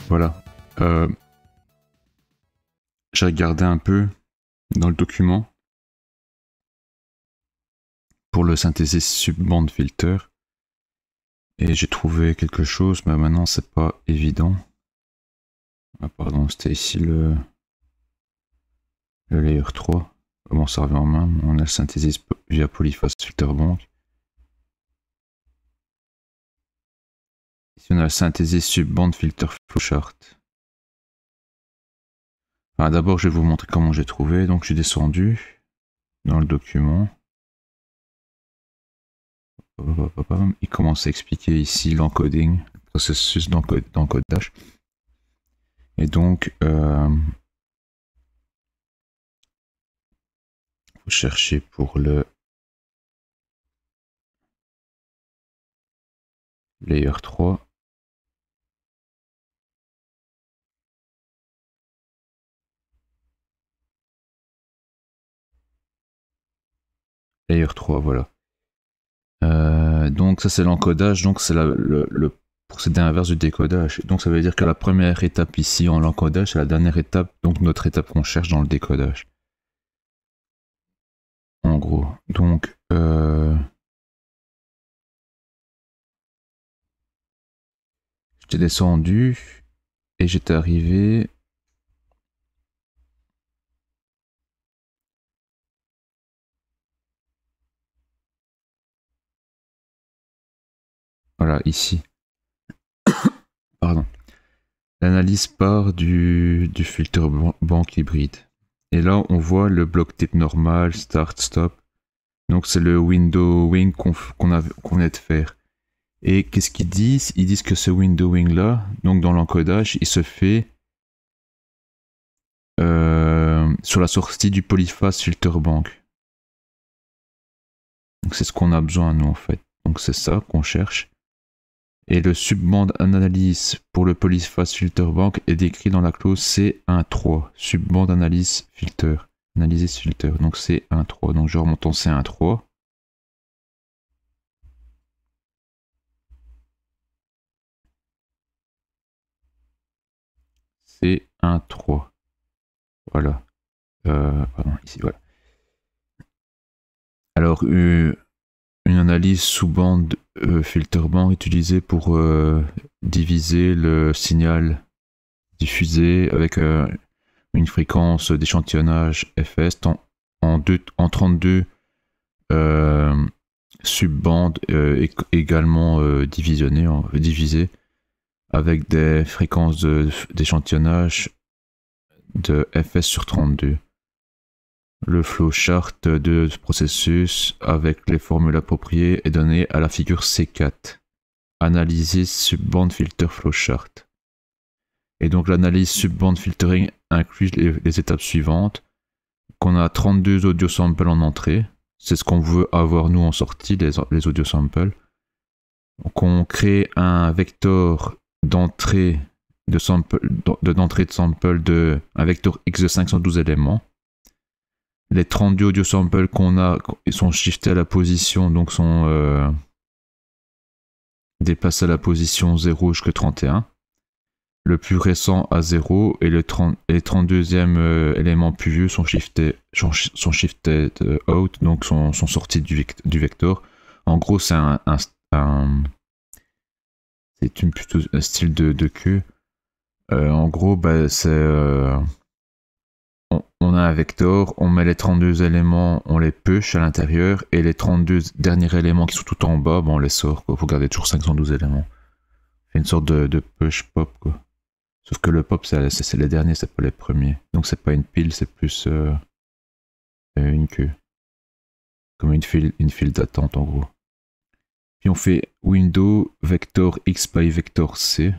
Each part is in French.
Voilà. J'ai regardé un peu dans le document pour le synthesis subband filter et j'ai trouvé quelque chose, mais maintenant c'est pas évident. Ah pardon, c'était ici le layer 3. Comment ça revient en main? On a le synthesis via polyphase filter bank. Ici on a le synthesis subband filter flowchart. Enfin, d'abord je vais vous montrer comment j'ai trouvé. Donc je suis descendu dans le document. Il commence à expliquer ici l'encoding, le processus d'encodage. Et donc, vous cherchez pour le layer 3. Layer 3, voilà. Donc ça c'est l'encodage, donc c'est le procédé inverse du décodage. Donc ça veut dire que la première étape ici en l'encodage, c'est la dernière étape, donc notre étape qu'on cherche dans le décodage. En gros. Donc j'étais descendu et j'étais arrivé. Voilà, ici. Pardon. L'analyse part du filter bank hybride. Et là, on voit le bloc type normal, start, stop. Donc, c'est le windowing qu'on venait de faire. Et qu'est-ce qu'ils disent? Ils disent que ce windowing là, donc dans l'encodage, il se fait sur la sortie du polyphase filter bank. Donc, c'est ce qu'on a besoin, nous, en fait. Donc, c'est ça qu'on cherche. Et le subband analyse pour le polyphase filter bank est décrit dans la clause C1.3. Subband analyse filter. Analysis filter. Donc C1.3. Donc je remonte en C1.3. C1.3. Voilà. Pardon, ici, voilà. Alors, une analyse sous bande filter bank utilisée pour diviser le signal diffusé avec une fréquence d'échantillonnage fs en 32 subbandes également divisées avec des fréquences d'échantillonnage de fs sur 32. Le flowchart de ce processus avec les formules appropriées est donné à la figure C4. Analysis subband filter flowchart. Et donc l'analyse subband filtering inclut les étapes suivantes. Qu'on a 32 audio samples en entrée. C'est ce qu'on veut avoir nous en sortie, les audio samples. Qu'on crée un vecteur d'entrée de sample de un vecteur x de 512 éléments. Les 32 audio samples qu'on a, ils sont shiftés à la position, donc sont déplacés à la position 0 jusqu'à 31. Le plus récent à 0 et les 32e éléments plus vieux sont shifted out, donc sont sortis du vecteur. En gros, c'est plutôt un style de queue. En gros, bah, c'est on a un vecteur, on met les 32 éléments, on les push à l'intérieur, et les 32 derniers éléments qui sont tout en bas, bah, on les sort. Vous gardez toujours 512 éléments. C'est une sorte de push pop, quoi. Sauf que le pop, c'est les derniers, c'est pas les premiers. Donc c'est pas une pile, c'est plus une queue. Comme une file d'attente, en gros. Puis on fait window vector x by vector c.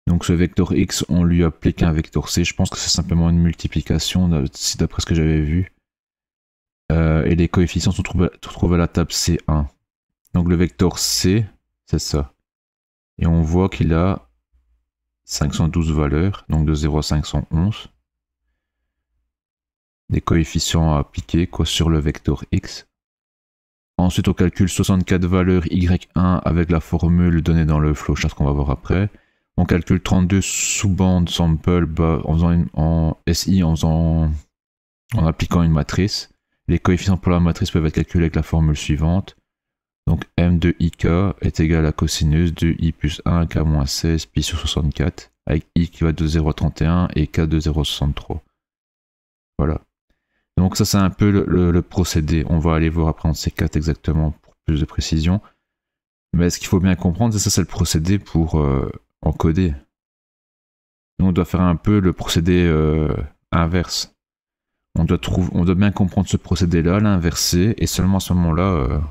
Donc ce vecteur X, on lui applique un vecteur C. Je pense que c'est simplement une multiplication, d'après ce que j'avais vu. Et les coefficients sont trouvés à la table C1. Donc le vecteur C, c'est ça. Et on voit qu'il a 512 valeurs, donc de 0 à 511. Des coefficients à appliquer sur le vecteur X. Ensuite, on calcule 64 valeurs Y1 avec la formule donnée dans le flowchart qu'on va voir après. On calcule 32 sous-bandes sample en SI en appliquant une matrice. Les coefficients pour la matrice peuvent être calculés avec la formule suivante. Donc M de IK est égal à cosinus de I plus 1 K moins 16 pi sur 64, avec I qui va de 0 à 31 et K de 0 à 63. Voilà. Donc ça c'est un peu le procédé. On va aller voir après en C4 exactement pour plus de précision. Mais ce qu'il faut bien comprendre, c'est ça, c'est le procédé pour encoder. Donc on doit faire un peu le procédé inverse. On doit bien comprendre ce procédé-là, l'inverser, et seulement à ce moment-là,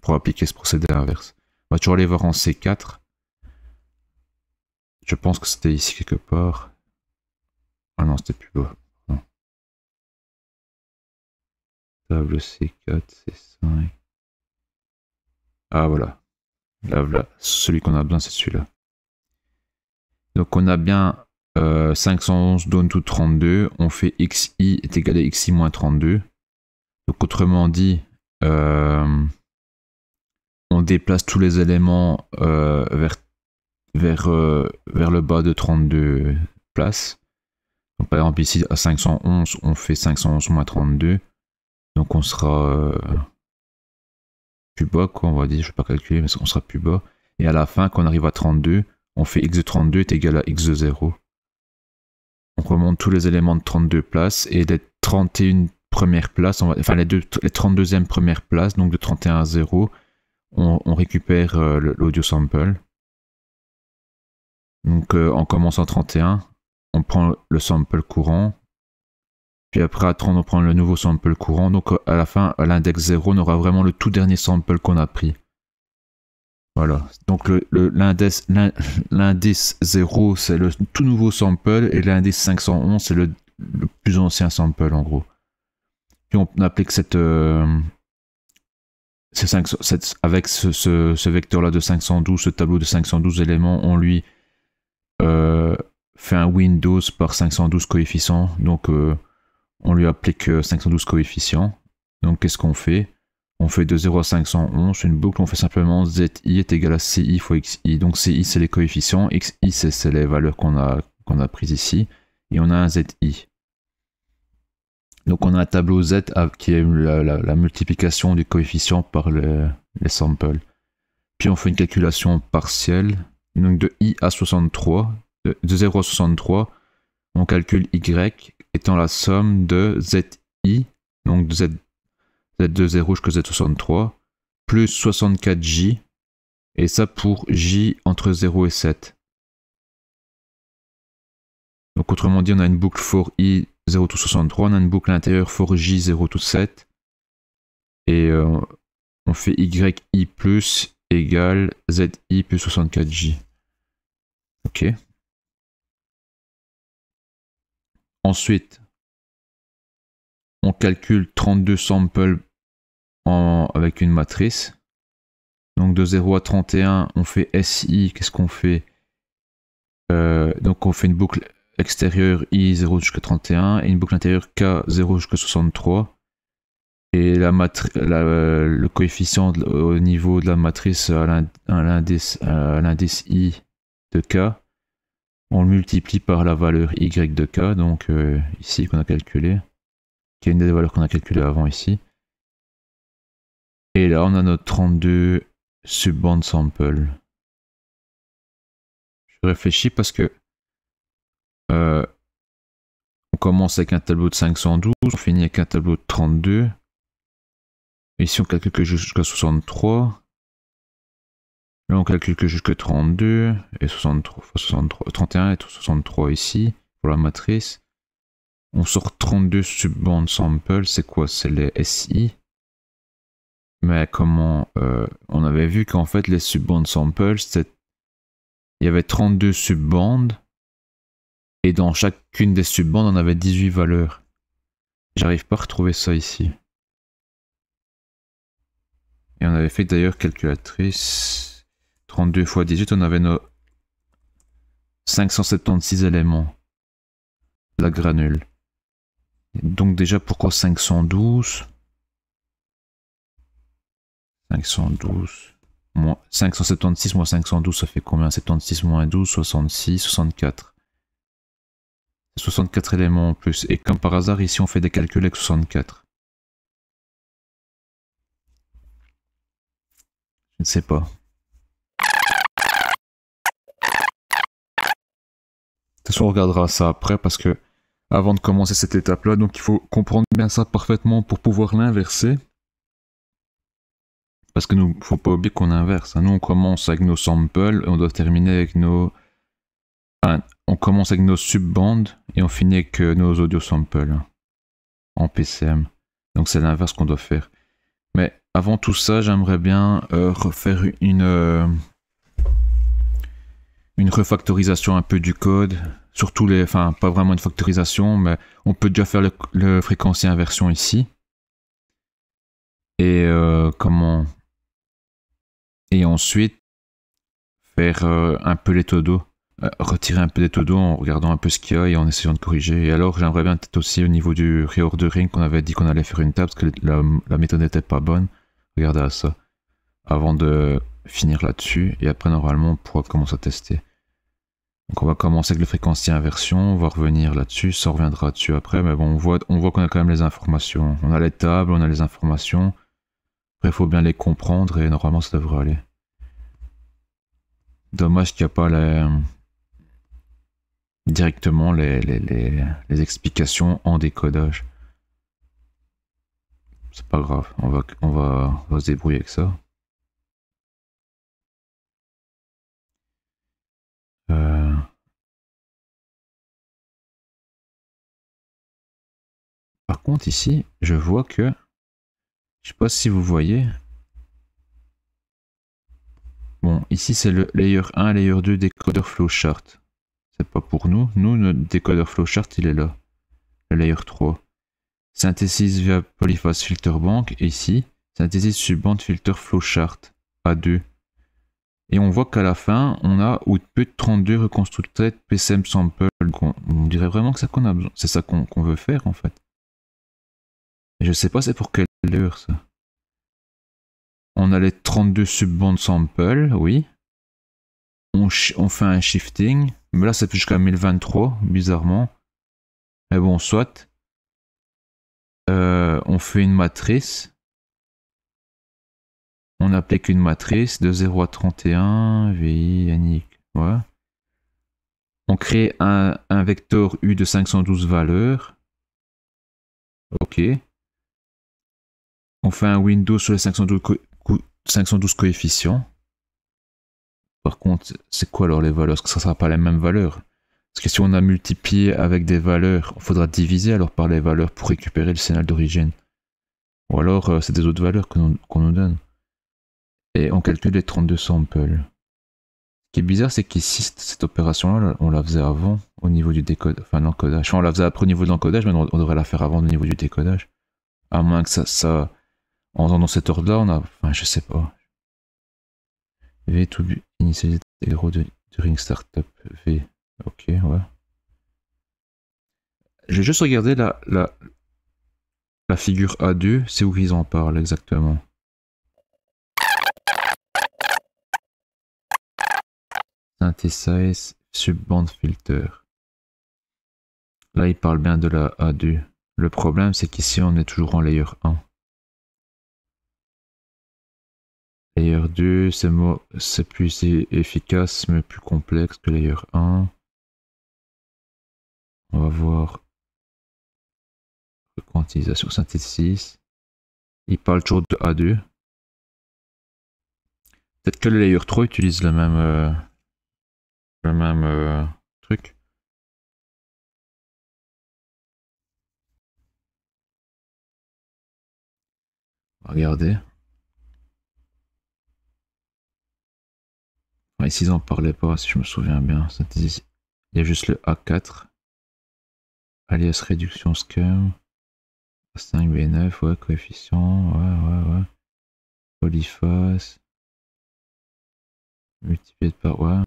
pour appliquer ce procédé inverse. On va toujours aller voir en C4. Je pense que c'était ici quelque part. Ah non, c'était plus bas. Non. Table C4, C5. Ah voilà. Là, voilà. Celui qu'on a besoin, c'est celui-là. Donc on a bien 511 donne tout 32. On fait xi est égal à xi moins 32. Donc autrement dit, on déplace tous les éléments vers le bas de 32 places. Donc, par exemple ici à 511, on fait 511 moins 32. Donc on sera plus bas, quoi, on va dire. Je ne vais pas calculer, mais on sera plus bas. Et à la fin, quand on arrive à 32, on fait x de 32 est égal à x de 0. On remonte tous les éléments de 32 places et les 31 premières places, enfin les 32e premières places, donc de 31 à 0, on récupère l'audio sample. Donc en commençant à 31, on prend le sample courant. Puis après à 30, on prend le nouveau sample courant. Donc à la fin, à l'index 0, on aura vraiment le tout dernier sample qu'on a pris. Voilà. Donc l'indice 0, c'est le tout nouveau sample. Et l'indice 511, c'est le plus ancien sample en gros. Puis on applique avec ce vecteur-là de 512, ce tableau de 512 éléments, on lui fait un Windows par 512 coefficients. Donc on lui applique 512 coefficients. Donc qu'est-ce qu'on fait? On fait de 0 à 511 une boucle, on fait simplement ZI est égal à CI fois XI. Donc CI c'est les coefficients, XI c'est les valeurs qu'on a prises ici. Et on a un ZI. Donc on a un tableau Z qui est la multiplication du coefficient par les samples. Puis on fait une calculation partielle. Donc de I à 63, de 0 à 63, on calcule Y étant la somme de ZI, donc de Z de 0 jusqu'à Z63, plus 64J, et ça pour J entre 0 et 7. Donc autrement dit, on a une boucle for I 0 to 63, on a une boucle intérieure for J 0 to 7, et on fait YI plus égale ZI plus 64J. Ok. Ensuite, on calcule 32 samples avec une matrice. Donc de 0 à 31, on fait SI. Qu'est-ce qu'on fait? Donc on fait une boucle extérieure I 0 jusqu'à 31 et une boucle intérieure K 0 jusqu'à 63. Et le coefficient au niveau de la matrice à l'indice I de K, on le multiplie par la valeur Y de K, donc ici qu'on a calculé, qui est une des valeurs qu'on a calculées avant ici. Et là on a notre 32 subband sample. Je réfléchis parce que on commence avec un tableau de 512, on finit avec un tableau de 32. Ici on calcule que jusqu'à 63. Là on calcule que jusqu'à 32 et 63, 31 et 63 ici pour la matrice. On sort 32 subband samples, c'est quoi? C'est les SI. Mais comment on avait vu qu'en fait les subband samples, il y avait 32 subbandes Et dans chacune des subbandes, on avait 18 valeurs. J'arrive pas à retrouver ça ici. Et on avait fait d'ailleurs calculatrice. 32 x 18, on avait nos 576 éléments. La granule. Donc déjà, pourquoi 512 moins 576 moins 512, ça fait combien? 76 moins 12, 66, 64. 64 éléments en plus. Et comme par hasard, ici, on fait des calculs avec 64. Je ne sais pas. De toute façon, on regardera ça après parce que avant de commencer cette étape-là, donc il faut comprendre bien ça parfaitement pour pouvoir l'inverser. Parce que nous, faut pas oublier qu'on inverse. Nous, on commence avec nos samples et on doit terminer avec nos... Enfin, on commence avec nos subbandes et on finit avec nos audio samples en PCM. Donc c'est l'inverse qu'on doit faire. Mais avant tout ça, j'aimerais bien refaire une refactorisation un peu du code. Surtout les... Enfin, pas vraiment une factorisation, mais on peut déjà faire le fréquencier inversion ici. Et comment... Et ensuite, faire un peu les todo. Retirer un peu des todo en regardant un peu ce qu'il y a et en essayant de corriger. Et alors, j'aimerais bien peut-être aussi au niveau du reordering qu'on avait dit qu'on allait faire une table parce que la méthode n'était pas bonne. Regardez à ça. Avant de finir là-dessus. Et après, normalement, on pourra commencer à tester. Donc, on va commencer avec le fréquencier inversion. On va revenir là-dessus. Ça reviendra dessus après. Mais bon, on voit qu'on a quand même les informations. On a les tables, on a les informations. Après, il faut bien les comprendre et normalement, ça devrait aller. Dommage qu'il n'y a pas directement les explications en décodage. C'est pas grave, on va se débrouiller avec ça. Par contre ici, je vois que... Je sais pas si vous voyez. Bon, ici c'est le layer 1, layer 2 décodeur flowchart. C'est pas pour nous. Nous, notre décodeur flowchart, il est là. Le layer 3. Synthesis via polyphase filter bank. Et ici, synthesis subband filter flowchart. A2. Et on voit qu'à la fin, on a output 32 reconstructed PCM sample. On dirait vraiment que c'est ça qu'on a besoin. C'est ça qu'on veut faire en fait. Et je sais pas c'est pour quelle heure ça. On a les 32 subband samples, oui. On fait un shifting. Mais là c'est jusqu'à 1023, bizarrement. Mais bon, soit. On fait une matrice. On applique une matrice de 0 à 31, VI, NI. Ouais. On crée un vecteur U de 512 valeurs. Ok. On fait un window sur les 512 coefficients. Par contre, c'est quoi alors les valeurs? Parce que ça ne sera pas les mêmes valeurs. Parce que si on a multiplié avec des valeurs, il faudra diviser alors par les valeurs pour récupérer le signal d'origine. Ou alors c'est des autres valeurs qu'on nous donne. Et on calcule les 32 samples. Ce qui est bizarre, c'est qu'ici, cette opération-là, on la faisait avant au niveau du décodage. Enfin, l'encodage. Enfin, on la faisait après au niveau de l'encodage, mais on devrait la faire avant au niveau du décodage. À moins que ça en faisant dans cet ordre-là, on a... Enfin, je sais pas. V to be initialisé during startup. V. Ok, ouais. Je vais juste regarder la figure A2, c'est où ils en parlent exactement. Synthesize subband filter. Là, il parle bien de la A2. Le problème, c'est qu'ici, on est toujours en layer 1. Layer 2, c'est plus efficace, mais plus complexe que layer 1. On va voir. Quantisation synthesis. Il parle toujours de A2. Peut-être que le layer 3 utilise le même truc. Regardez. Ici, ils n'en parlaient pas, si je me souviens bien. Il y a juste le A4. alias réduction scale. 5B9, ouais, coefficient, ouais. Polyphase. Multiplié par, ouais.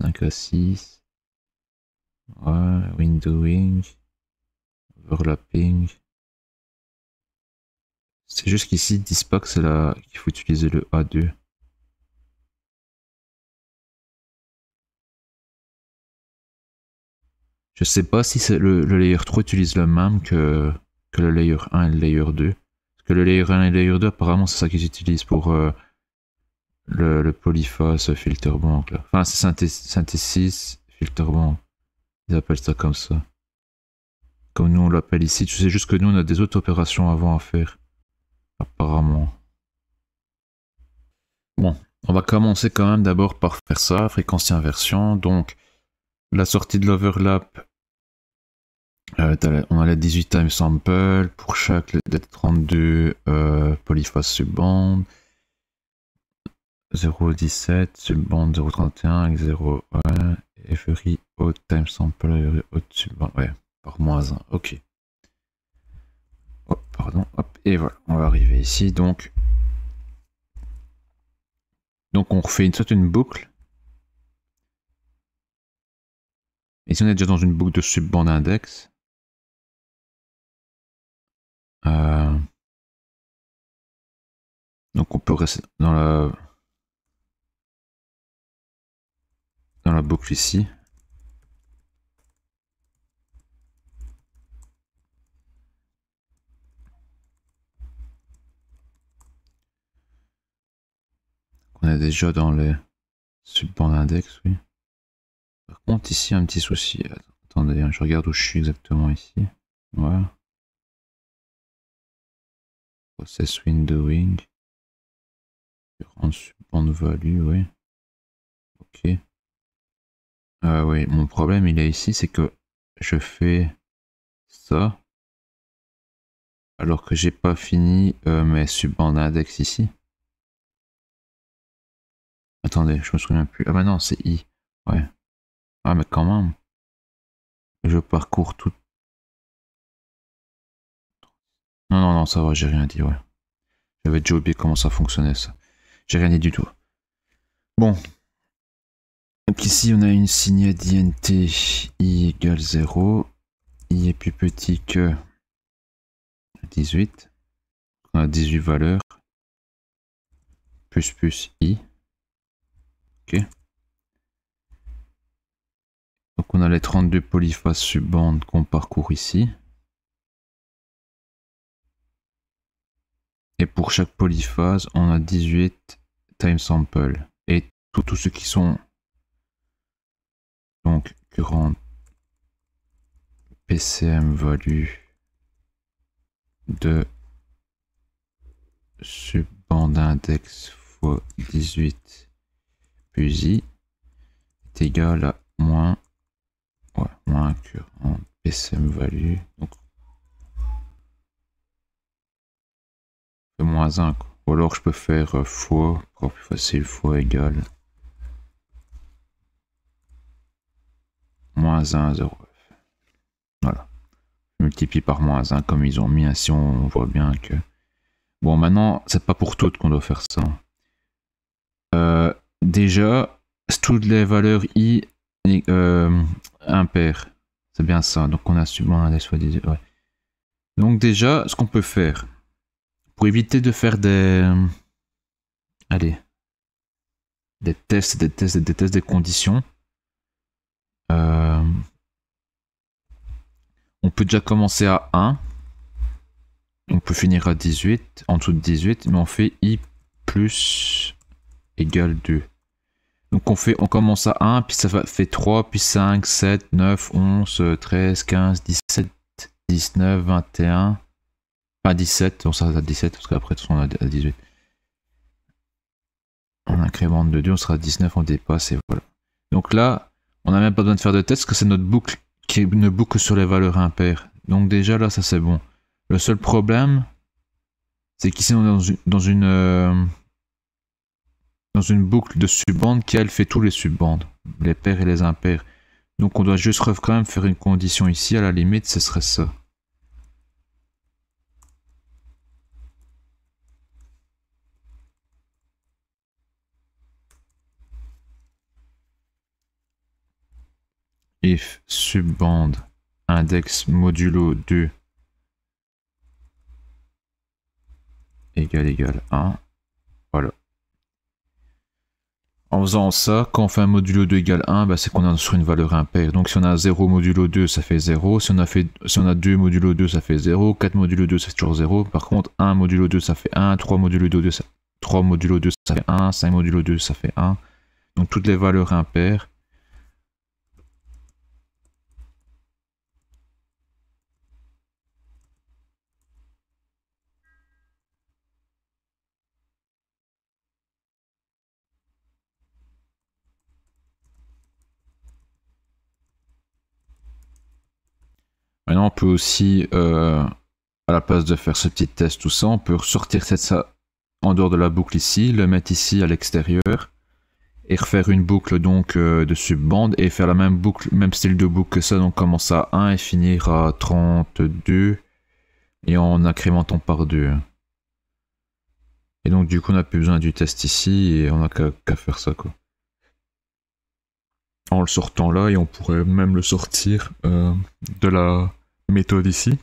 5 à 6. Ouais, windowing. Overlapping. C'est juste qu'ici, ils disent pas que c'est là qu'il faut utiliser le A2. Je sais pas si le layer 3 utilise le même que le layer 1 et le layer 2. Parce que le layer 1 et le layer 2, apparemment, c'est ça qu'ils utilisent pour le polyphase filter bank. Là. Enfin, c'est synthesis filter bank. Ils appellent ça comme ça. Comme nous, on l'appelle ici. Tu sais juste que nous, on a des autres opérations avant à faire. Apparemment. Bon, on va commencer quand même d'abord par faire ça, fréquence inversion. Donc, la sortie de l'overlap, on a les 18 time sample pour chaque des 32 polyphase subband. 0,17 subband 0,31 avec 0, ouais. Every out time sample, every out subband, ouais, par moins 1, ok. Oh, pardon, hop, et voilà, on va arriver ici, donc on refait une boucle. Ici on est déjà dans une boucle de subband index. Donc on peut rester dans la boucle ici. On est déjà dans les subband index, oui. Par contre ici un petit souci. Attendez, je regarde où je suis exactement ici. Voilà. Process windowing. Subband value, oui. Ok. Oui, mon problème il est ici, c'est que je fais ça alors que j'ai pas fini mes subband index ici. Attendez, je me souviens plus. Ah bah non, c'est I. Ouais. Ah mais quand même. Je parcours tout. Non, ça va, j'ai rien dit, ouais. J'avais déjà oublié comment ça fonctionnait, ça. J'ai rien dit du tout. Bon. Donc ici, on a une signée d'INT I égale 0. I est plus petit que 18. On a 18 valeurs. Plus I. Ok. Donc on a les 32 polyphases subband qu'on parcourt ici. Et pour chaque polyphase, on a 18 time samples. Et tous ceux qui sont donc current PCM value de subband index fois 18 plus I est égal à moins current PCM value. Donc moins 1 quoi. Ou alors je peux faire fois, encore plus facile, fois égal moins 1 0. Voilà. Je multiplie par moins 1 comme ils ont mis, ainsi on voit bien que... Bon maintenant, c'est pas pour toutes qu'on doit faire ça. Déjà, toutes les valeurs I impaires. C'est bien ça. Donc on a subband index fois 18. Ouais. Donc déjà, ce qu'on peut faire, pour éviter de faire des... Allez. Des tests, des conditions. On peut déjà commencer à 1. On peut finir à 18, en dessous de 18, mais on fait I plus égale 2. Donc on commence à 1, puis ça fait 3, puis 5, 7, 9, 11, 13, 15, 17, 19, 21. Enfin 17, on s'arrête à 17, parce qu'après on a à 18. On incrémente de 2, on sera à 19, on dépasse et voilà. Donc là, on n'a même pas besoin de faire de test, parce que c'est notre boucle qui est une boucle sur les valeurs impaires. Donc déjà là, ça c'est bon. Le seul problème, c'est qu'ici on est dans une boucle de subband qui elle fait tous les subbands, les pairs et les impairs. Donc on doit juste quand même faire une condition ici, à la limite ce serait ça. If subband index modulo 2 égale 1. Voilà. En faisant ça, quand on fait un modulo 2 égale 1, bah, c'est qu'on est sur une valeur impaire. Donc si on a 0 modulo 2, ça fait 0. Si on a 2 modulo 2, ça fait 0. 4 modulo 2, c'est toujours 0. Par contre, 1 modulo 2, ça fait 1. 3 modulo 2, ça fait 1. 5 modulo 2, ça fait 1. Donc toutes les valeurs impaires. Maintenant, on peut aussi, à la place de faire ce petit test, tout ça, on peut ressortir ça en dehors de la boucle ici, le mettre ici à l'extérieur, et refaire une boucle donc de subbande, et faire la même boucle, même style de boucle que ça, donc commencer à 1 et finir à 32, et en incrémentant par 2. Et donc du coup, on n'a plus besoin du test ici, et on n'a qu'à faire ça, quoi. En le sortant là, et on pourrait même le sortir de la méthode ici.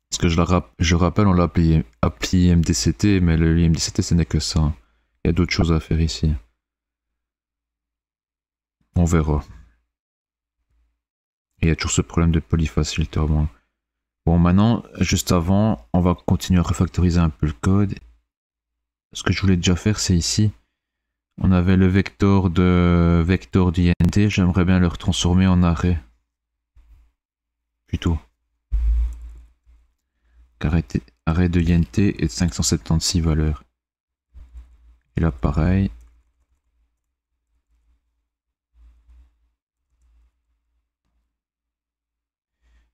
Parce que je rappelle, on l'a appelé IMDCT, mais le IMDCT ce n'est que ça. Il y a d'autres choses à faire ici. On verra. Et il y a toujours ce problème de polyfacilitairement. Bon, maintenant, juste avant, on va continuer à refactoriser un peu le code. Ce que je voulais déjà faire, c'est ici. On avait le vecteur d'INT, j'aimerais bien le transformer en arrêt. Plutôt. Arrêt de INT est de 576 valeurs. Et là, pareil.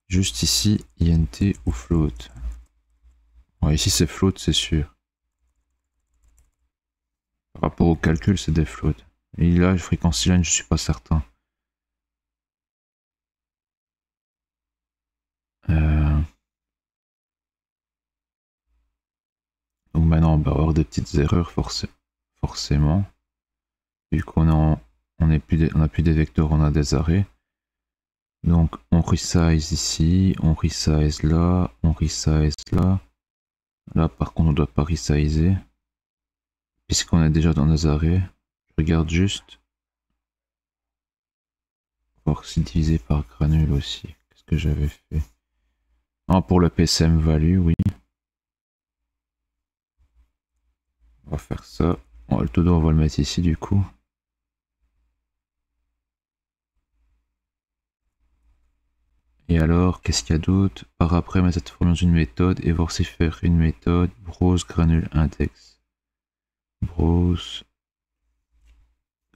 Juste ici, INT ou float. Ouais, ici c'est float, c'est sûr. Par rapport au calcul, c'est des floats. Et là, fréquence line, je suis pas certain. Donc maintenant, on va avoir des petites erreurs forcément. Vu qu'on a plus des vecteurs, on a des arrêts. Donc on resize ici, on resize là, on resize là. Là par contre on ne doit pas resizer. Puisqu'on est déjà dans des arrêts. Je regarde juste. Voir si divisé par granule aussi. Qu'est-ce que j'avais fait? Ah, pour le PSM value, oui. On va faire ça. Le todo on va le mettre ici du coup. Et alors, qu'est-ce qu'il y a d'autre? Par après, mettre cette formule dans une méthode et voir si faire une méthode browse granule index. Browse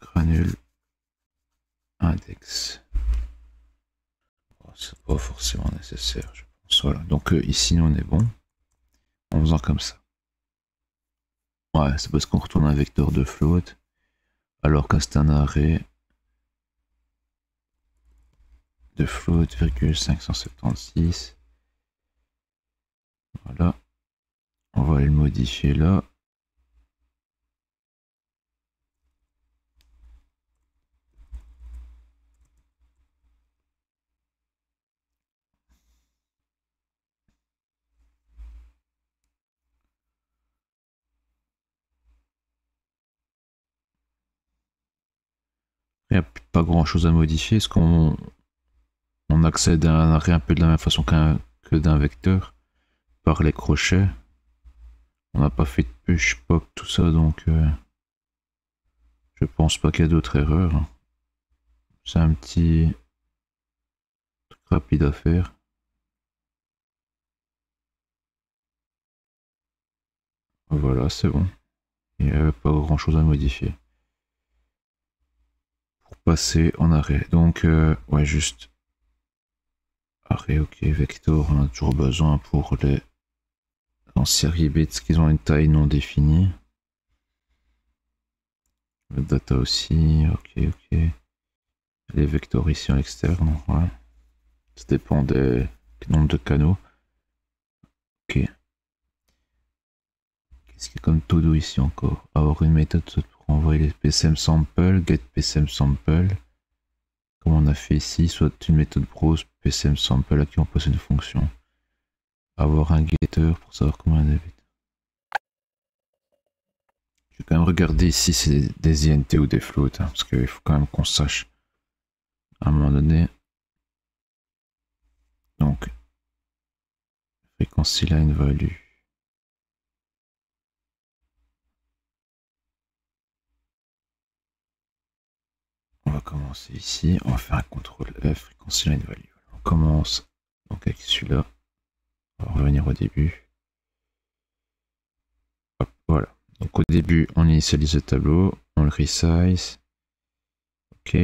granule index. C'est pas forcément nécessaire, je pense. Voilà, donc ici, nous, on est bon. En faisant comme ça. Ouais, c'est parce qu'on retourne un vecteur de float. Alors que c'est un arrêt de float, 576. Voilà. On va aller le modifier là. Il n'y a pas grand chose à modifier. Est-ce qu'on accède à un arrêt un peu de la même façon que d'un vecteur par les crochets? On n'a pas fait de push, pop, tout ça, donc je pense pas qu'il y a d'autres erreurs. C'est un petit truc rapide à faire. Voilà, c'est bon. Il n'y avait pas grand chose à modifier. Pour passer en arrêt. Donc, ouais, juste arrêt, ok, vector, on a toujours besoin pour les en série bits qui ont une taille non définie. Le data aussi, ok. Les vecteurs ici à l'externe, voilà. Ça dépend du nombre de canaux. Ok. Qu'est-ce qu'il y a comme todo ici encore? Avoir une méthode pour envoyer les PCM sample, get PCM sample. Comme on a fait ici, soit une méthode browse PCM sample à qui on passe une fonction. Avoir un getter pour savoir comment on invite. Je vais quand même regarder ici si c'est des INT ou des floats, hein, parce qu'il faut quand même qu'on sache à un moment donné. Donc, frequency line value. On va commencer ici, on va faire un contrôle F, frequency line value. On commence donc avec celui-là. On va revenir au début. Hop, voilà. Donc au début, on initialise le tableau, on le resize. Ok.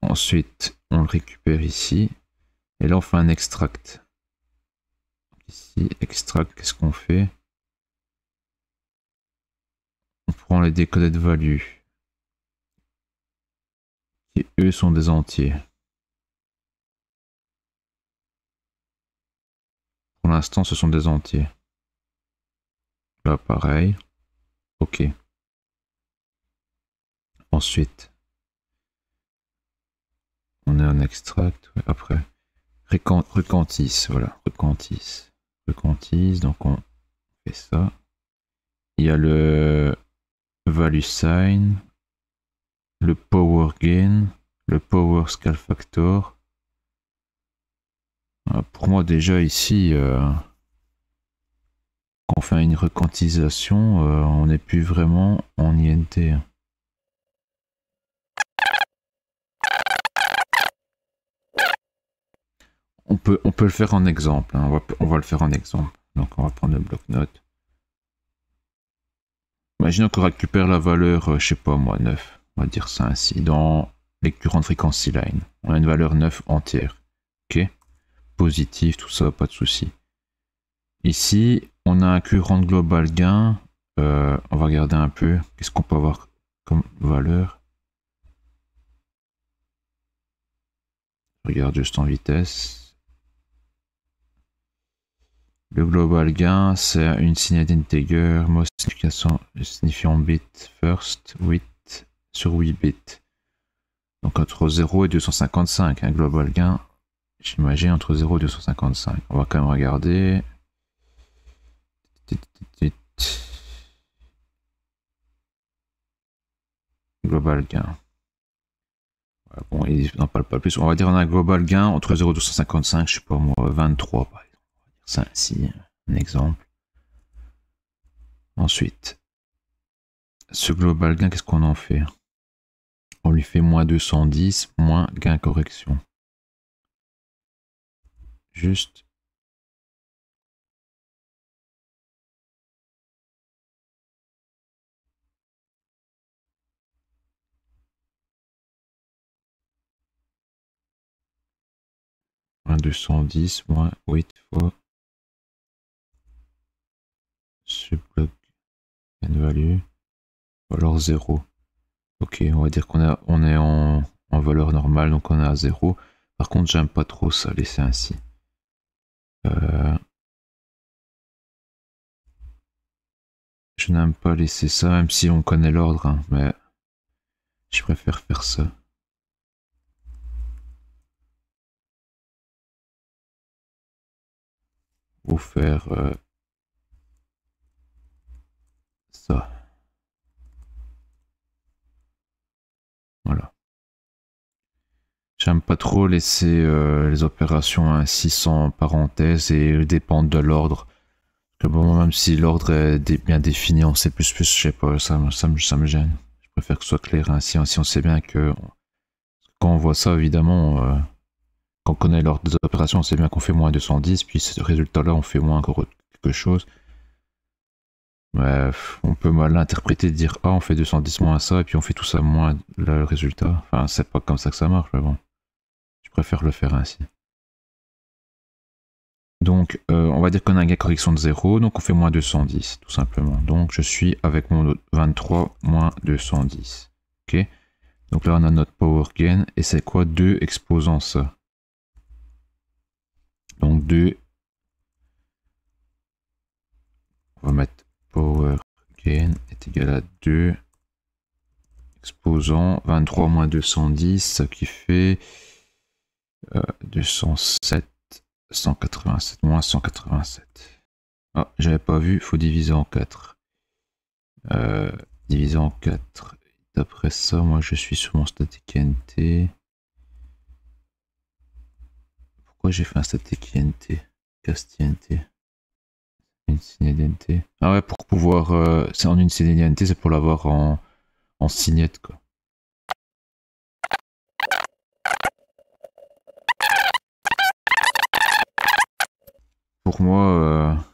Ensuite, on le récupère ici. Et là, on fait un extract. Ici, extract, qu'est-ce qu'on fait? On prend les decoded values, qui eux sont des entiers. Pour l'instant, ce sont des entiers. Là, pareil. Ok. Ensuite, on est en extract. Ouais, après, recantis. Voilà, recantis. Recantis, donc on fait ça. Il y a le value sign, le power gain, le power scale factor. Pour moi, déjà ici, quand on fait une requantisation, on n'est plus vraiment en INT. On peut le faire en exemple. Hein. On va le faire en exemple. Donc on va prendre le bloc-notes. Imaginons qu'on récupère la valeur, je sais pas moi, 9. On va dire ça ainsi. Dans les current frequency line. On a une valeur 9 entière. Ok. Positif, tout ça, pas de souci. Ici, on a un current global gain. On va regarder un peu. Qu'est-ce qu'on peut avoir comme valeur? Regarde juste en vitesse. Le global gain, c'est une signée d'integer, most signifiant bit first, 8 sur 8 bits. Donc entre 0 et 255, un global gain, j'imagine entre 0 et 255. On va quand même regarder. Global gain. Voilà, bon, il n'en parle pas plus. On va dire on a un global gain entre 0 et 255, je sais pas moi, 23 par exemple. On va dire ça ainsi, un exemple. Ensuite, ce global gain, qu'est-ce qu'on en fait? On lui fait moins 210, moins gain correction. Juste. Moins 210, moins 8 fois ce bloc gain value. Ou alors 0. Ok, on va dire on est en valeur normale, donc on est à 0. Par contre, j'aime pas trop ça, laisser ainsi. Je n'aime pas laisser ça, même si on connaît l'ordre, hein, mais je préfère faire ça. Ou faire ça. Voilà. J'aime pas trop laisser les opérations ainsi sans parenthèse et dépendre de l'ordre. Bon, même si l'ordre est bien défini en C++, je sais pas, ça me gêne. Je préfère que ce soit clair ainsi. Si on sait bien que quand on voit ça, évidemment, quand on connaît l'ordre des opérations, on sait bien qu'on fait moins 210, puis ce résultat-là, on fait moins quelque chose. Mais on peut mal l'interpréter, dire ah, on fait 210 moins ça, et puis on fait tout ça moins le résultat. Enfin, c'est pas comme ça que ça marche, mais bon. Je préfère le faire ainsi. Donc, on va dire qu'on a un gain correction de 0, donc on fait moins 210, tout simplement. Donc, je suis avec mon 23 moins 210. Ok. Donc là, on a notre power gain. Et c'est quoi 2 exposant ça? Donc 2. On va mettre power gain est égal à 2 exposant 23 moins 210, ce qui fait 207, 187 moins 187. Ah, j'avais pas vu, faut diviser en 4. Diviser en 4. D'après ça, moi je suis sur mon static INT. Pourquoi j'ai fait un static INT? Cast INT. Une INT. Ah ouais, pour pouvoir. C'est en une INT, c'est pour l'avoir en signette quoi. Pour moi,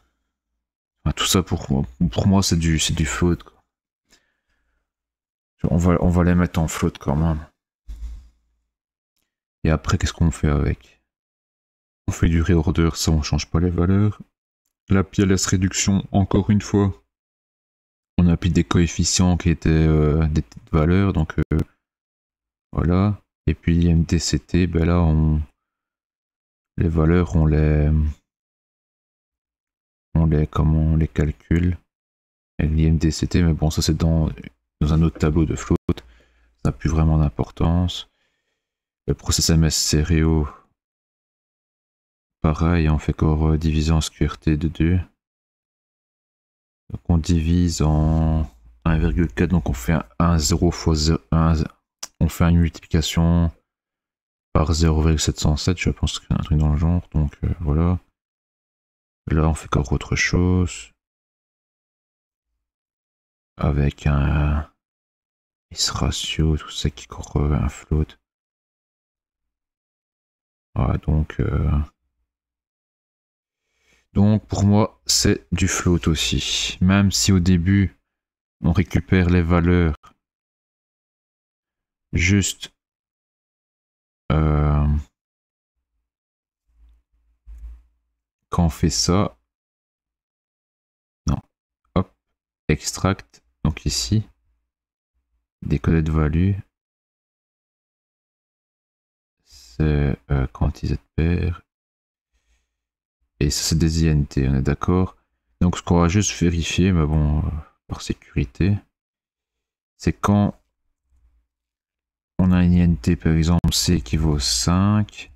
tout ça pour moi c'est du float quoi. On va les mettre en float quand même. Et après, qu'est-ce qu'on fait avec? On fait du reorder, ça on change pas les valeurs. La PLS réduction, encore une fois. On applique des coefficients qui étaient des petites valeurs, donc voilà. Et puis l'IMDCT, ben là les valeurs comment on les calcule avec l'IMDCT, mais bon ça c'est dans un autre tableau de float, ça n'a plus vraiment d'importance. Le process MS stéréo, pareil, on fait encore diviser en SQRT de 2. Donc on divise en 1,4, donc on fait un 0 fois 0, on fait une multiplication par 0,707, je pense qu'il y a un truc dans le genre, donc voilà. Là on fait encore autre chose. Avec un is ratio, tout ça qui correspond un float. Voilà, donc pour moi c'est du float aussi. Même si au début on récupère les valeurs juste quand on fait ça. Non. Hop. Extract. Donc ici. Décoder de value. C'est quantité de paire. Et ça c'est des INT, on est d'accord. Donc ce qu'on va juste vérifier, mais bon, par sécurité, c'est quand on a une INT par exemple C qui vaut 5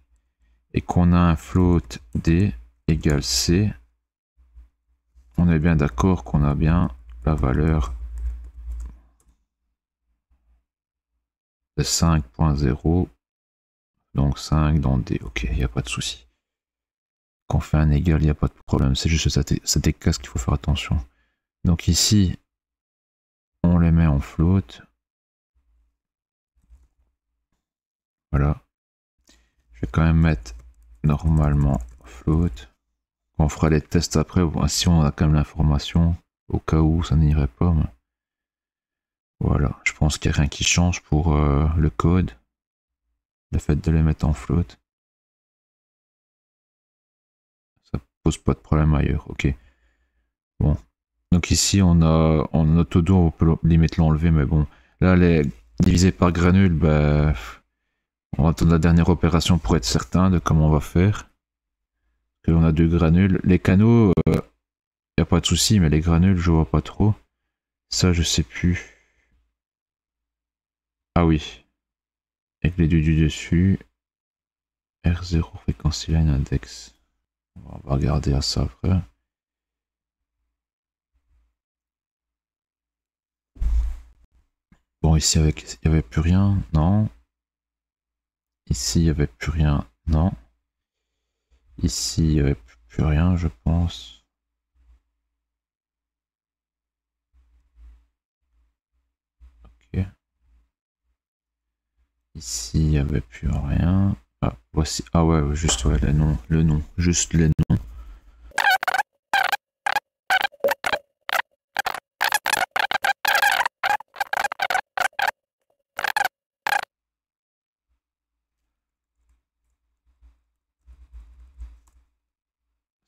et qu'on a un float D égale C, on est bien d'accord qu'on a bien la valeur de 5.0, donc 5 dans D, ok, il n'y a pas de souci. Quand on fait un égal, il n'y a pas de problème, c'est juste cet écart qu'il faut faire attention. Donc ici, on les met en float. Voilà. Je vais quand même mettre normalement float. On fera les tests après, si on a quand même l'information, au cas où ça n'irait pas. Mais... voilà, je pense qu'il n'y a rien qui change pour le code. Le fait de les mettre en float. Ça pose pas de problème ailleurs, ok. Bon. Donc ici on a en autodo, on peut limite l'enlever, mais bon. Là, les divisé par granule, bah, on va attendre la dernière opération pour être certain de comment on va faire. On a 2 granules. Les canaux, il n'y a pas de souci, mais les granules, je vois pas trop. Ça, je sais plus. Ah oui. Avec les du dessus. R0 frequency line index. On va regarder à ça après. Bon, ici, il n'y avait plus rien. Non. Ici, il n'y avait plus rien. Non. Ici, il n'y avait plus rien, je pense. Ok. Ici, il n'y avait plus rien. Ah, voici. Ah ouais, juste ouais, le nom. Juste les noms.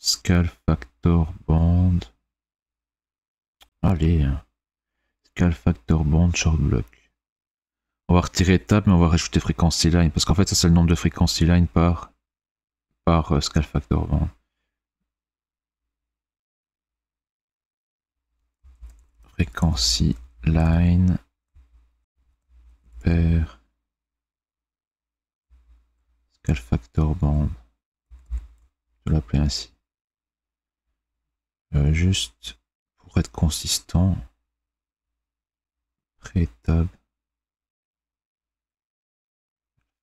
Scale factor band. Allez. Scale factor band short block. On va retirer tab, mais on va rajouter frequency line, parce qu'en fait, ça c'est le nombre de frequency line par scale factor band. Frequency line per scale factor band. Je vais l'appeler ainsi. Juste pour être consistant. Pré-tab.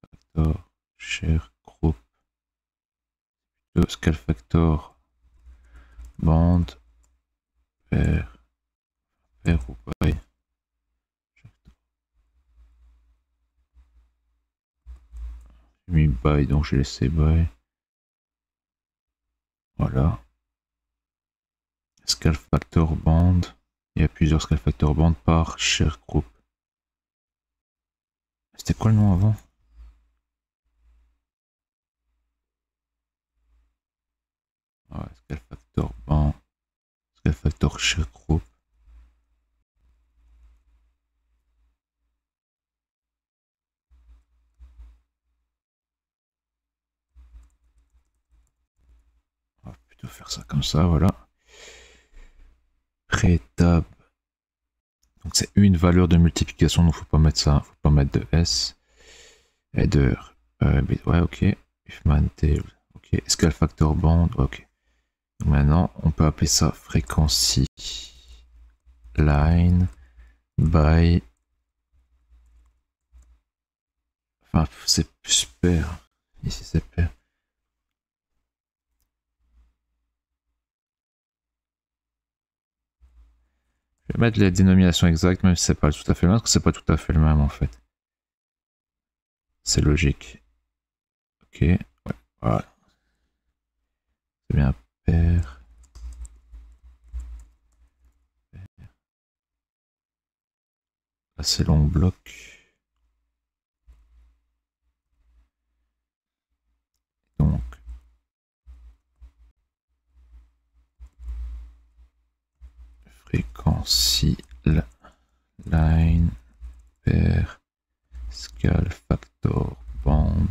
Factor share group. Le scale factor band per ou by. J'ai mis by, donc j'ai laissé by. Voilà. Scale factor band. Il y a plusieurs scale factor band par share group. C'était quoi le nom avant? Ouais, scale factor band. Scale factor share group. On va plutôt faire ça comme ça, voilà. Pré-tab. Donc c'est une valeur de multiplication, donc faut pas mettre ça, faut pas mettre de S. Header. Ouais, ok. If man table. Ok. Scale factor band. Ok. Donc maintenant, on peut appeler ça frequency line by. Enfin, c'est plus pair. Ici, c'est pair. Je vais mettre les dénominations exactes, même si c'est pas tout à fait le même, parce que c'est pas tout à fait le même en fait. C'est logique. Ok. Ouais. Voilà. C'est bien pair. Là, c'est long bloc. Donc, frequency line per scale factor band.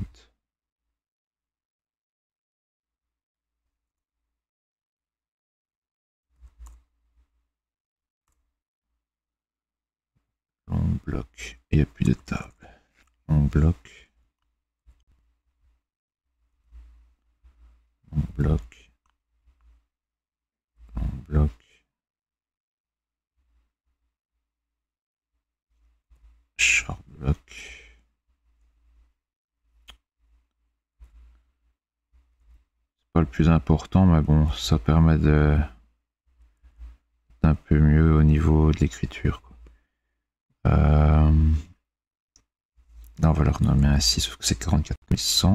Long bloc. Il n'y a plus de table. Long bloc. Long bloc. Long bloc. Short bloc. C'est pas le plus important, mais bon, ça permet de d'un peu mieux au niveau de l'écriture. Là, on va le renommer ainsi, sauf que c'est 44 100.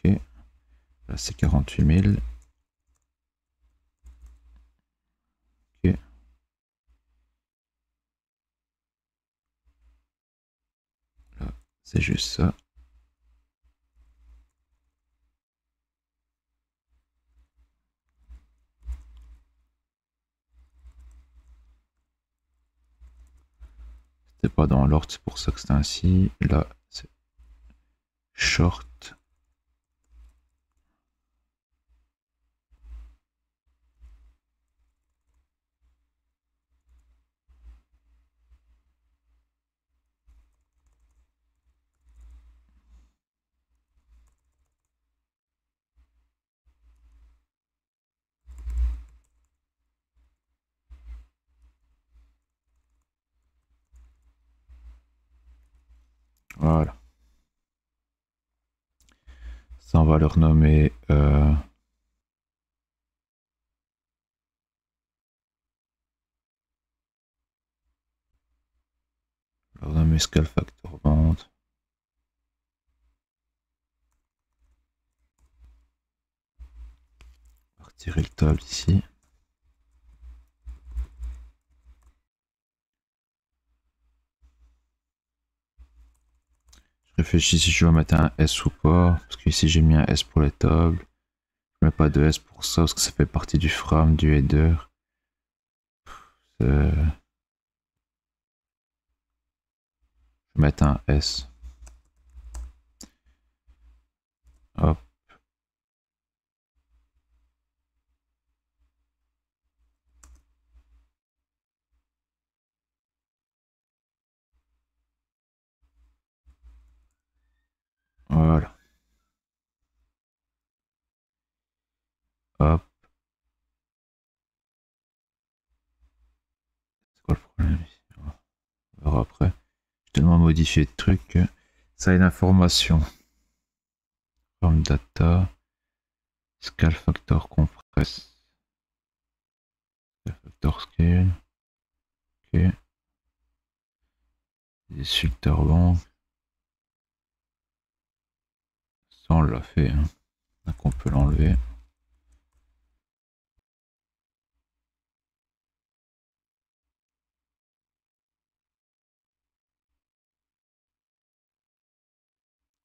Ok. Là, c'est 48 000. Ok. Là, c'est juste ça. C'était pas dans l'ordre, c'est pour ça que c'était ainsi. Là, c'est short. Voilà. Ça, on va le renommer. Le renommer scale factor band. On va retirer le table ici. Je réfléchis si je dois mettre un S ou pas, parce que ici j'ai mis un S pour les tables. Je mets pas de S pour ça, parce que ça fait partie du frame, du header. mettre un S. Hop. Voilà. Hop. C'est quoi le problème ici? On verra après. Je te demande de modifier le truc. Ça a une information. Form data. Scale factor compress. Scale factor scale. Ok. Des filter long. Ça on l'a fait. Hein. Donc on peut l'enlever.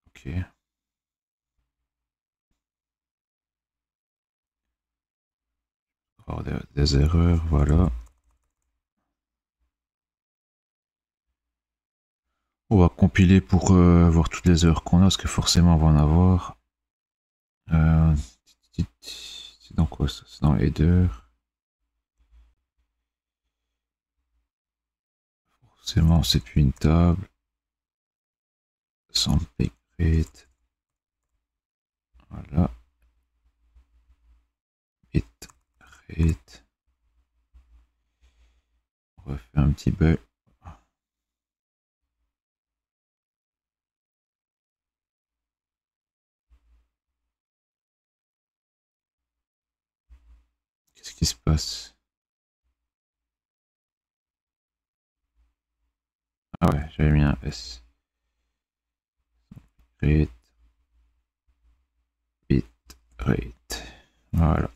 Ok. Avoir des erreurs, voilà. On va compiler pour voir toutes les erreurs qu'on a, parce que forcément on va en avoir. C'est dans quoi ça? C'est dans header. Forcément c'est plus une table. Sans rate. Voilà. Bit rate. On va faire un petit bug. Qu'est-ce qui se passe? Ah ouais, j'avais mis un S. Rate. Bit rate. Voilà.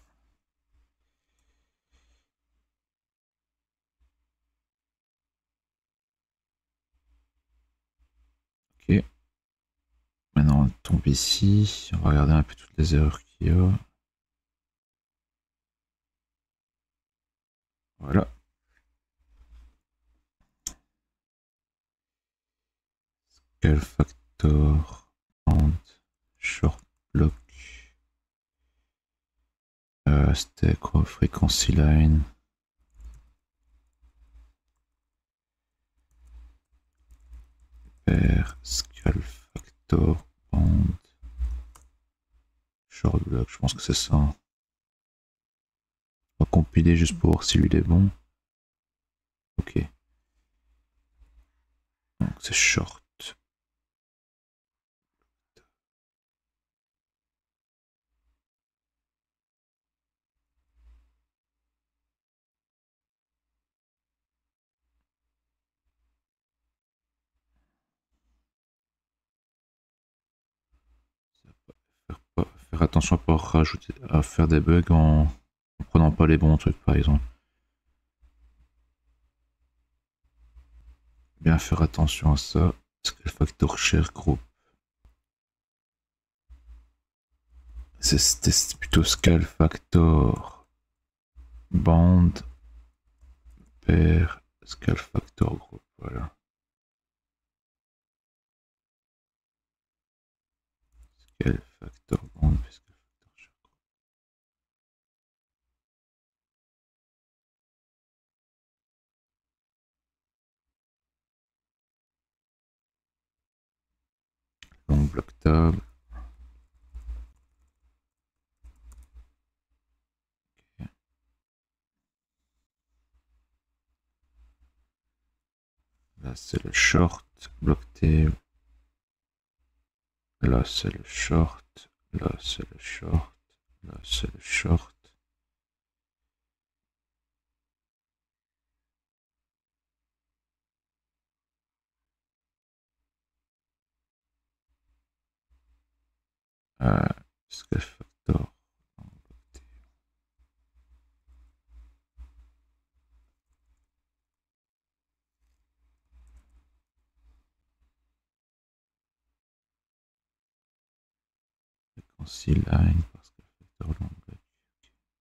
Ok. Maintenant on tombe ici. On va regarder un peu toutes les erreurs qu'il y a. Voilà. Scale factor. Short block. C'était quoi? Frequency line. Pair. Scale factor. Band. Short block. Je pense que c'est ça. On va compiler juste pour voir si lui il est bon. Ok. Donc c'est short. Faire attention à pas rajouter, à faire des bugs en prenant pas les bons trucs par exemple. Bien faire attention à ça. Scale factor share group. C'était plutôt scale factor band pair scale factor group. Voilà. Scale factor band scale factor share group. Long block table. Okay. Là c'est le short block table. Là c'est le short. Là c'est le short. Là c'est le short. Scale factor. Frequency line parce que factor long block.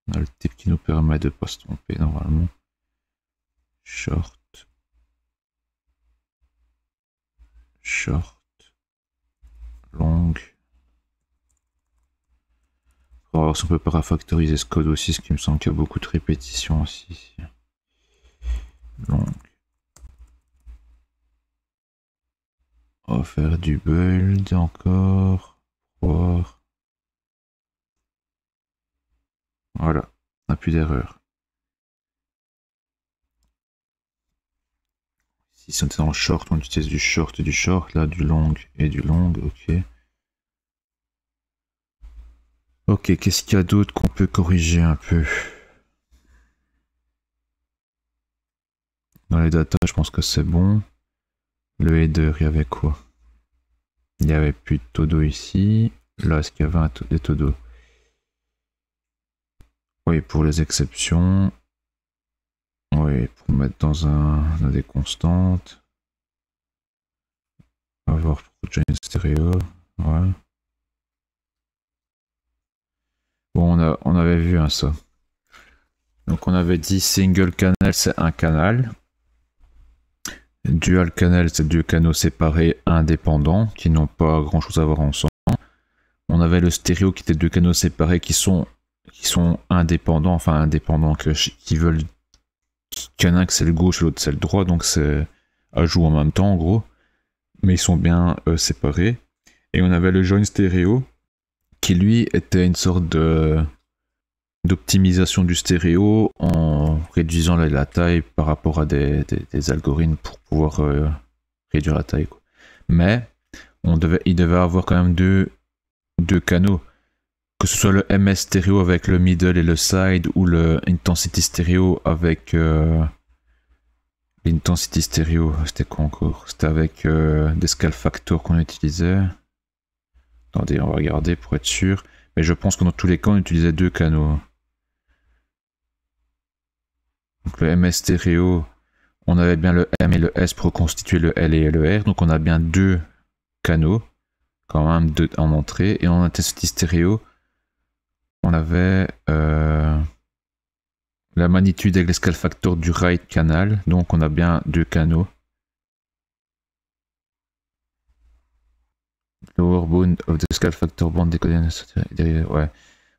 On a le type qui nous permet de ne pas se tromper normalement. Short. short, long. On va voir si on peut parafactoriser ce code aussi, ce qui me semble qu'il y a beaucoup de répétitions aussi. Long. On va faire du build encore. Voir. Voilà, on n'a plus d'erreur. Si on était dans le short, on utilise du short et du short, là du long et du long, ok. Ok, qu'est-ce qu'il y a d'autre qu'on peut corriger un peu? Dans les datas, je pense que c'est bon. Le header, il y avait quoi? Il n'y avait plus de todo ici. Là, est-ce qu'il y avait des todo? Oui, pour les exceptions. Oui, pour mettre dans des constantes. On va voir pour join stéréo. Ouais. Bon, on avait vu ça. Donc on avait dit single canal, c'est un canal. Dual canal, c'est deux canaux séparés indépendants qui n'ont pas grand chose à voir ensemble. On avait le stéréo qui était deux canaux séparés qui sont indépendants, enfin indépendants, qui veulent qu'il y en a un que c'est le gauche et l'autre c'est le droit, donc c'est à jouer en même temps en gros, mais ils sont bien séparés. Et on avait le join stéréo qui lui était une sorte d'optimisation du stéréo en réduisant la taille par rapport à des algorithmes pour pouvoir réduire la taille, quoi. Mais il devait avoir quand même deux canaux, que ce soit le MS stéréo avec le middle et le side ou le intensity stéréo avec l'intensity stéréo, c'était quoi encore? C'était avec des scale factors qu'on utilisait. Attendez, on va regarder pour être sûr. Mais je pense que dans tous les cas, on utilisait deux canaux. Donc le MS stéréo, on avait bien le M et le S pour constituer le L et le R. Donc on a bien deux canaux, quand même deux en entrée. Et en intensity stéréo, on avait la magnitude avec les scale factors du right canal. Donc on a bien deux canaux. Lower bound of the scale factor band décodé. Ouais.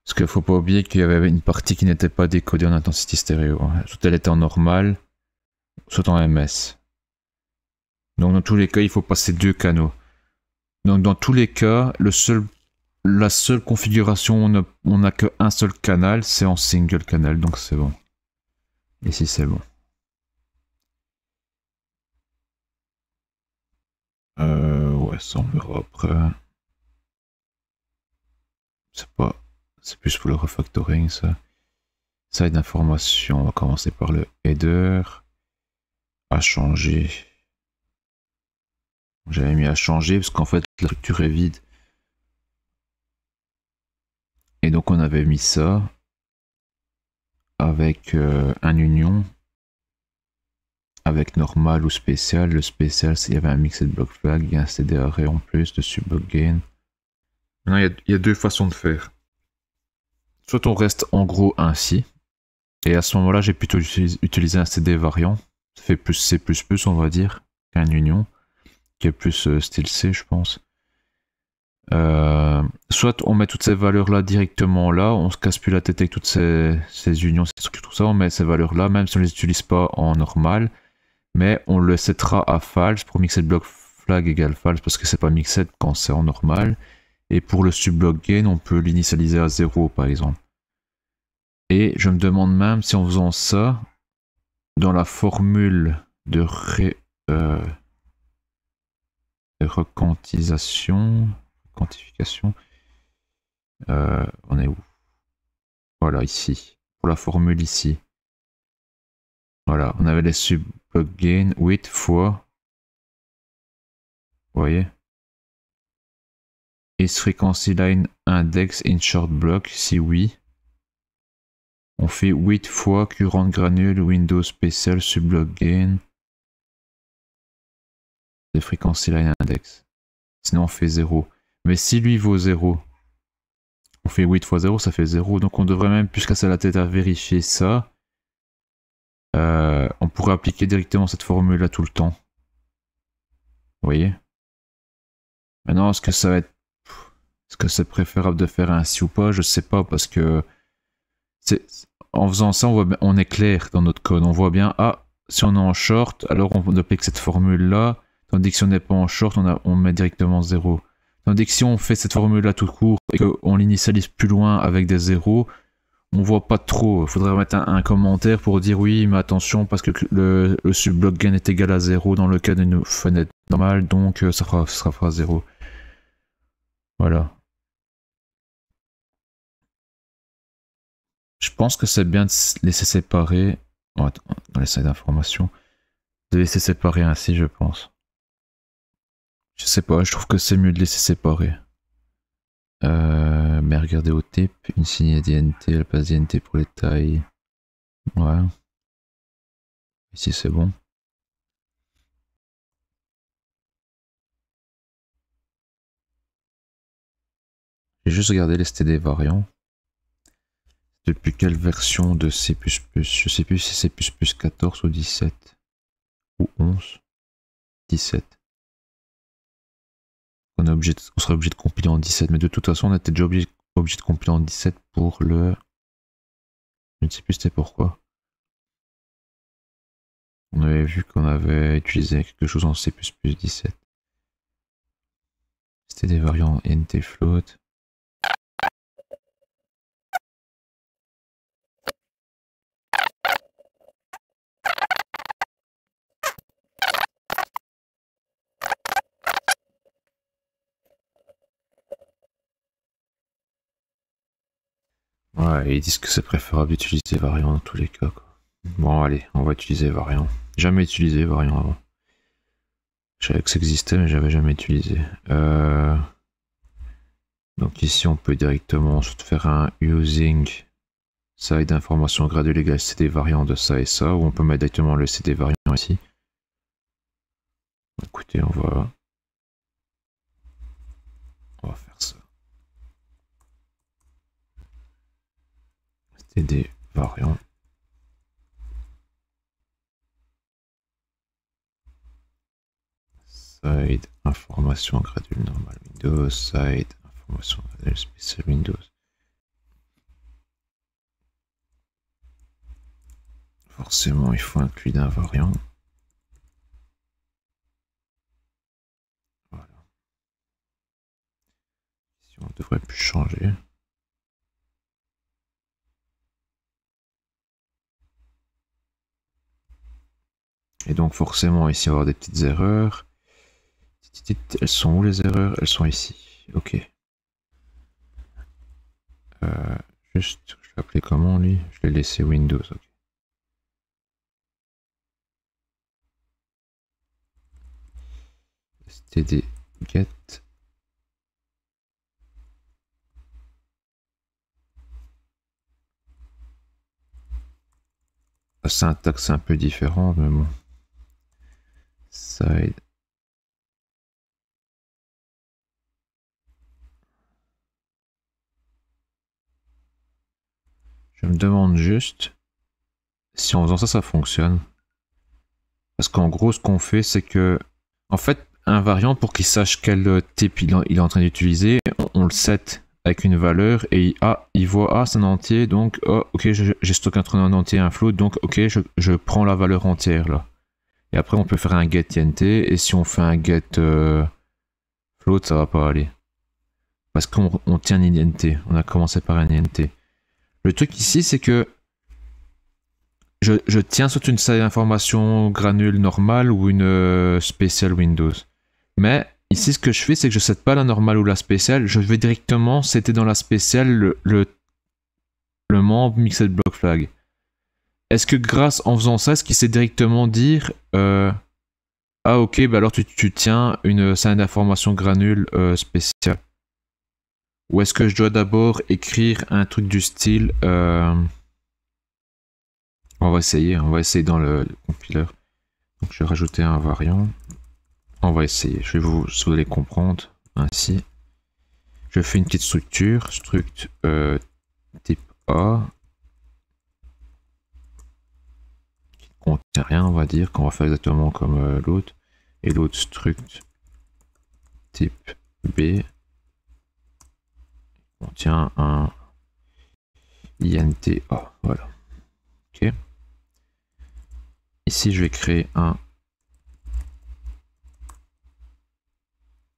Parce qu'il ne faut pas oublier qu'il y avait une partie qui n'était pas décodée en intensity stéréo. Soit elle était en normal, soit en MS. Donc dans tous les cas, il faut passer deux canaux. Donc dans tous les cas, la seule configuration où on n'a qu'un seul canal, c'est en single canal, donc c'est bon. Ici c'est bon. Ouais, ça on verra après. C'est plus pour le refactoring ça. Side d'information, on va commencer par le header. À changer. J'avais mis à changer parce qu'en fait la structure est vide. Et donc on avait mis ça avec un union avec normal ou spécial. Le spécial, il y avait un mixed block flag, il y a un CD array en plus de subblock gain. Maintenant, il y a deux façons de faire. Soit on reste en gros ainsi, et à ce moment-là, j'ai plutôt utilisé un CD variant. Ça fait plus C++, on va dire, qu'un union, qui est plus style C, je pense. Soit on met toutes ces valeurs-là directement là, on se casse plus la tête avec toutes ces unions, ces trucs, tout ça, on met ces valeurs-là, même si on les utilise pas en normal, mais on le settera à false pour mixed block flag égale false, parce que c'est pas mixed quand c'est en normal. Et pour le subblock gain, on peut l'initialiser à 0 par exemple. Et je me demande même si en faisant ça, dans la formule de quantification, on est où? Voilà, ici. Pour la formule ici. Voilà, on avait les subblock gain 8 fois. Vous voyez? Is frequency line index in short block? Si oui, on fait 8 fois current granule Windows special subblock gain de frequency line index. Sinon on fait 0. Mais si lui vaut 0, on fait 8 fois 0, ça fait 0. Donc on devrait même plus casser la tête à vérifier ça. On pourrait appliquer directement cette formule là tout le temps. Vous voyez? Maintenant, est-ce que ça va être... Est-ce que c'est préférable de faire ainsi ou pas? Je sais pas, parce que... En faisant ça, on est clair dans notre code. On voit bien, ah, si on est en short, alors on applique cette formule-là. Tandis que si on n'est pas en short, on met directement 0. Tandis que si on fait cette formule-là tout court et qu'on l'initialise plus loin avec des zéros, on voit pas trop. Il faudrait mettre un commentaire pour dire oui, mais attention, parce que le subblock gain est égal à 0 dans le cas d'une fenêtre normale, donc ça fera 0. Voilà. Je pense que c'est bien de laisser séparer. Oh, attends, dans les slides d'information. De laisser séparer ainsi, je pense. Je sais pas, je trouve que c'est mieux de laisser séparer. Mais regardez au type, une signe d'INT, elle passe d'INT pour les tailles. Ouais. Ici c'est bon. J'ai juste regardé les STD variants. Depuis quelle version de C++? Je sais plus si c'est C++ 14 ou 17. Ou 11. 17. On serait obligé de compiler en 17, mais de toute façon on était déjà obligé de compiler en 17 pour le... Je ne sais plus c'était pourquoi. On avait vu qu'on avait utilisé quelque chose en C++ 17. C'était des variants int float. Ouais, ils disent que c'est préférable d'utiliser variant dans tous les cas, quoi. Bon, allez, on va utiliser variant. Jamais utilisé variant avant. Je savais que ça existait, mais j'avais jamais utilisé. Donc ici, on peut directement faire un using side information graduelle égale cd variant de ça et ça, ou on peut mettre directement le cd variant ici. Écoutez, on va faire ça. Cd variant. Side information graduelle normale Windows, side information graduelle spéciale Windows. Forcément, il faut inclure d'un variant. Voilà. Ici, on devrait plus changer. Et donc, forcément, ici, on va avoir des petites erreurs. Elles sont où les erreurs? Elles sont ici. Ok. Juste, je l'ai appelé comment lui? Je l'ai laissé Windows. Okay. std get. La syntaxe est un peu différente, mais bon. Side. Je me demande juste si en faisant ça, ça fonctionne. Parce qu'en gros, ce qu'on fait, c'est que, en fait, un variant, pour qu'il sache quel type il est en train d'utiliser, on le set avec une valeur et il voit, c'est un entier, donc, oh, ok, j'ai stocké entre un entier et un float, donc, ok, je prends la valeur entière là. Et après, on peut faire un get int, et si on fait un get float, ça va pas aller. Parce qu'on tient un int, on a commencé par un int. Le truc ici, c'est que je tiens sur une salle d'information granule normale ou une spéciale Windows. Mais ici, ce que je fais, c'est que je ne set pas la normale ou la spéciale. Je vais directement setter dans la spéciale le membre mixed block flag. Est-ce que en faisant ça, est-ce qu'il sait directement dire ah ok, bah alors tu tiens une salle d'information granule spéciale? Ou est-ce que je dois d'abord écrire un truc du style on va essayer dans le compiler. Donc je vais rajouter un variant. On va essayer, vous allez comprendre ainsi. Je fais une petite structure, struct type A, qui ne contient rien, on va dire, qu'on va faire exactement comme l'autre. Et l'autre struct type B contient un INTA. Voilà. Ok. Ici, je vais créer un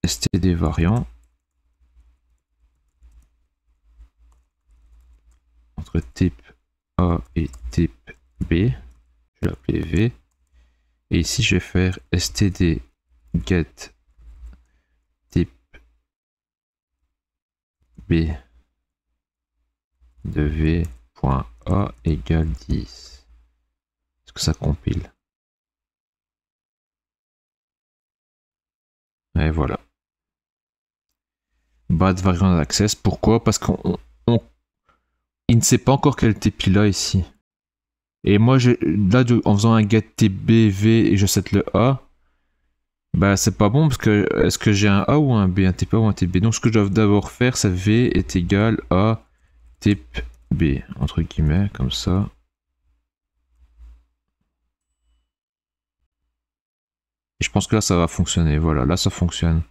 std variant entre type A et type B. Je vais l'appeler V. Et ici, je vais faire std get type B de v.a égale 10. Est-ce que ça compile? Et voilà. Bad variant access. Pourquoi? Parce il ne sait pas encore quel type il a ici. Et moi, là, en faisant un get type B, V et je set le A, bah c'est pas bon parce que est-ce que j'ai un A ou un B, un type A ou un type B? Donc ce que je dois d'abord faire, c'est V est égal à type B, entre guillemets, comme ça. Et je pense que là, ça va fonctionner. Voilà, là, ça fonctionne.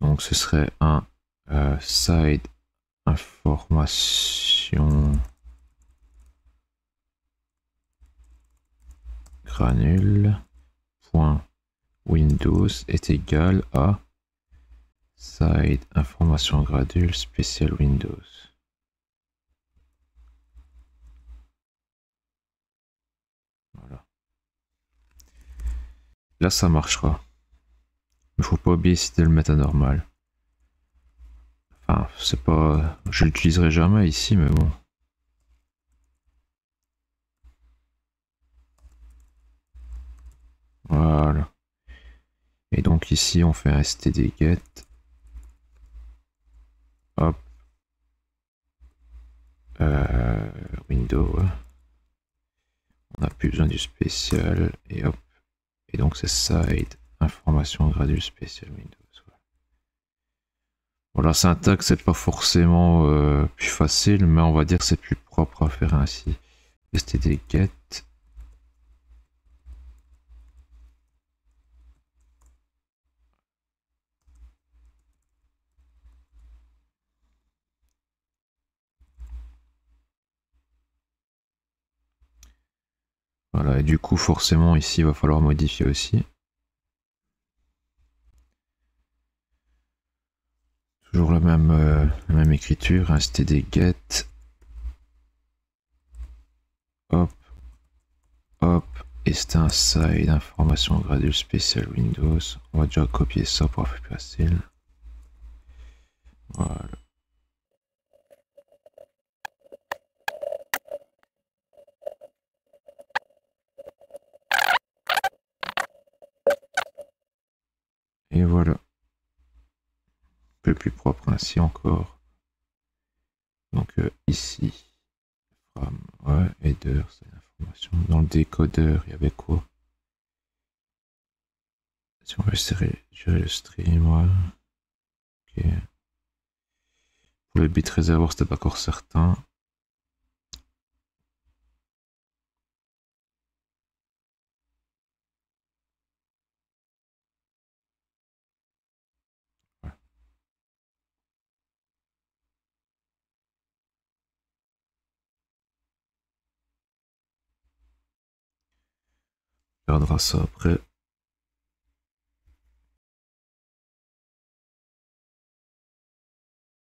Donc ce serait un side information granule point Windows est égal à side information granule spécial Windows. Voilà. Là ça marchera. Il faut pas oublier ici de le mettre à normal. Enfin, c'est pas. Je l'utiliserai jamais ici, mais bon. Voilà. Et donc ici on fait un std get. Hop. Windows. On n'a plus besoin du spécial. Et hop. Et donc c'est side information gradule spécial Windows. Bon, la syntaxe c'est pas forcément plus facile, mais on va dire que c'est plus propre à faire ainsi. Std get. Voilà, et du coup forcément ici il va falloir modifier aussi. Toujours la même écriture, un std get. Hop, hop, et c'est un side information gradule spécial Windows. On va déjà copier ça pour faire plus facile. Voilà. Et voilà. Un peu plus propre ainsi encore. Donc ici, from, ouais, header, c'est l'information. Dans le décodeur, il y avait quoi? Si on veut gérer le stream, ouais. Ok. Pour le bit réservoir, c'était pas encore certain. Ouais. On regardera ça après.